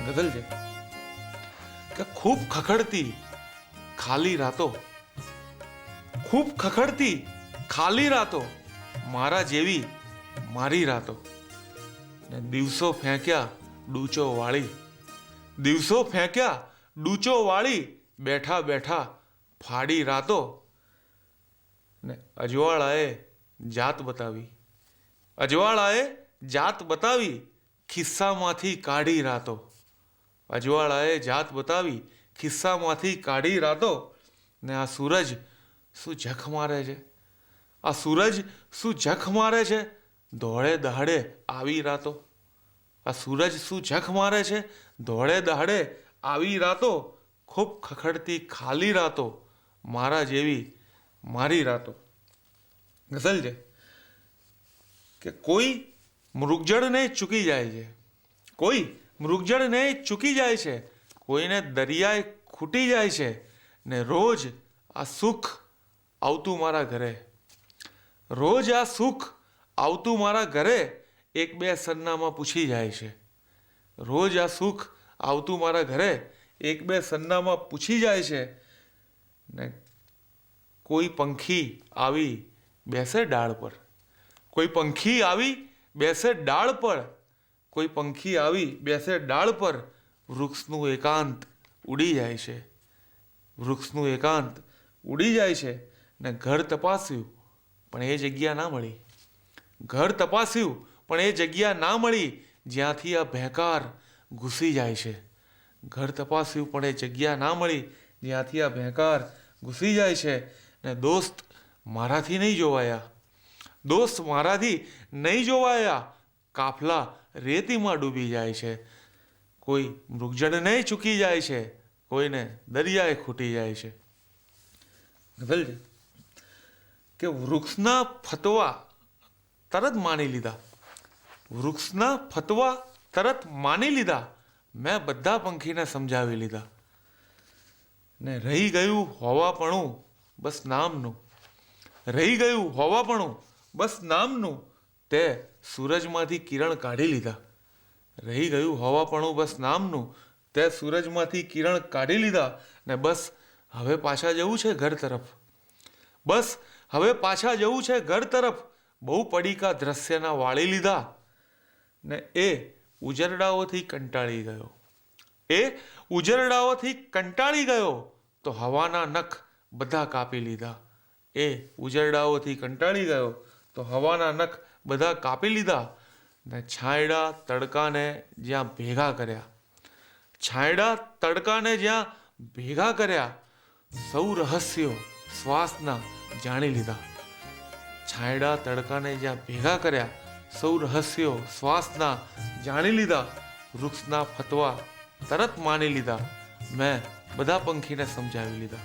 ગઝલ છે કે ખૂબ ખખડતી ખાલી રાતો, ખૂબ ખખડતી ખાલી રાતો, મારા જેવી મારી રાતો, ને દિવસો ફેંક્યા ડૂચો વાળી, દિવસો ફેંક્યા ડૂચો વાળી, બેઠા બેઠા ફાડી રાતો, ને અજવાળાએ જાત બતાવી, અજવાળાએ જાત બતાવી, ખિસ્સામાંથી કાઢી રાતો, અજવાળાએ જાત બતાવી, ખિસ્સામાંથી કાઢી રાતો, ને આ સૂરજ શું જખ મારે છે, આ સૂરજ શું જખ મારે છે, ધોળે દહાડે આવી રાતો, આ સૂરજ શું જખ મારે છે, ધોળે દહાડે આવી રાતો, ખૂબ ખખડતી ખાલી રાતો, મારા જેવી મારી રાતો. ગઝલ છે કે કોઈ મૃગજળને ચૂકી જાય છે, કોઈ મૃગજળને ચૂકી જાય છે, કોઈને દરિયાએ ખૂટી જાય છે, ને રોજ આ સુખ આવતું મારા ઘરે, રોજ આ સુખ આવતું મારા ઘરે, એક બે સન્નામાં પૂછી જાય છે, રોજ આ સુખ આવતું મારા ઘરે, એક બે સન્નામાં પૂછી જાય છે, ને કોઈ પંખી આવી બેસે ડાળ પર, કોઈ પંખી આવી બેસે ડાળ પર, કોઈ પંખી આવી બેસે ડાળ પર, વૃક્ષનું એકાંત ઉડી જાય છે, વૃક્ષનું એકાંત ઉડી જાય છે, ને ઘર તપાસ્યું પણ એ જગ્યા ના મળી, ઘર તપાસ્યું પણ એ જગ્યા ના મળી, જ્યાંથી આ ભેંકાર ઘૂસી જાય છે, ઘર તપાસ્યું પણ એ જગ્યા ના મળી, જ્યાંથી આ ભેંકાર ઘૂસી જાય છે, ને દોસ્ત મારાથી નહીં જોવાયા, દોસ્ત મારાથી નહીં જોવાયા, કાફલા રેતીમાં ડૂબી જાય છે, કોઈ મૃગજળને ચૂકી જાય છે, કોઈને દરિયાએ ખૂટી જાય છે. ગઝલ છે કે વૃક્ષના ફતવા તરત માની લીધા, વૃક્ષના ફતવા તરત માની લીધા, મેં બધા પંખીને સમજાવી લીધા, ને રહી ગયું હોવાપણું બસ નામનું, રહી ગયું હોવાપણું બસ નામનું, તે સૂરજમાંથી કિરણ કાઢી લીધા, રહી ગયું હોવાપણું બસ નામનું, તે સૂરજમાંથી કિરણ કાઢી લીધા, ને બસ હવે પાછા જવું છે ઘર તરફ, બસ હવે પાછા જવું છે ઘર તરફ, બહુ પડીકા દ્રશ્યના વાળી લીધા, ને એ ઉજરડાઓથી કંટાળી ગયો, એ ઉજરડાઓથી કંટાળી ગયો, તો હવાના નખ બધા કાપી લીધા, એ ઉજરડાઓથી કંટાળી ગયો, તો હવાના નખ બધા કાપી લીધા, ને છાંયડા તડકાને જ્યાં ભેગા કર્યા, છાંયડા તડકાને જ્યાં ભેગા કર્યા, સૌ રહસ્યો શ્વાસના જાણી લીધા, છાંયડા તડકાને જ્યાં ભેગા કર્યા, સૌ રહસ્યો શ્વાસના જાણી લીધા, વૃક્ષના ફતવા તરત માની લીધા, મેં બધા પંખીને સમજાવી લીધા.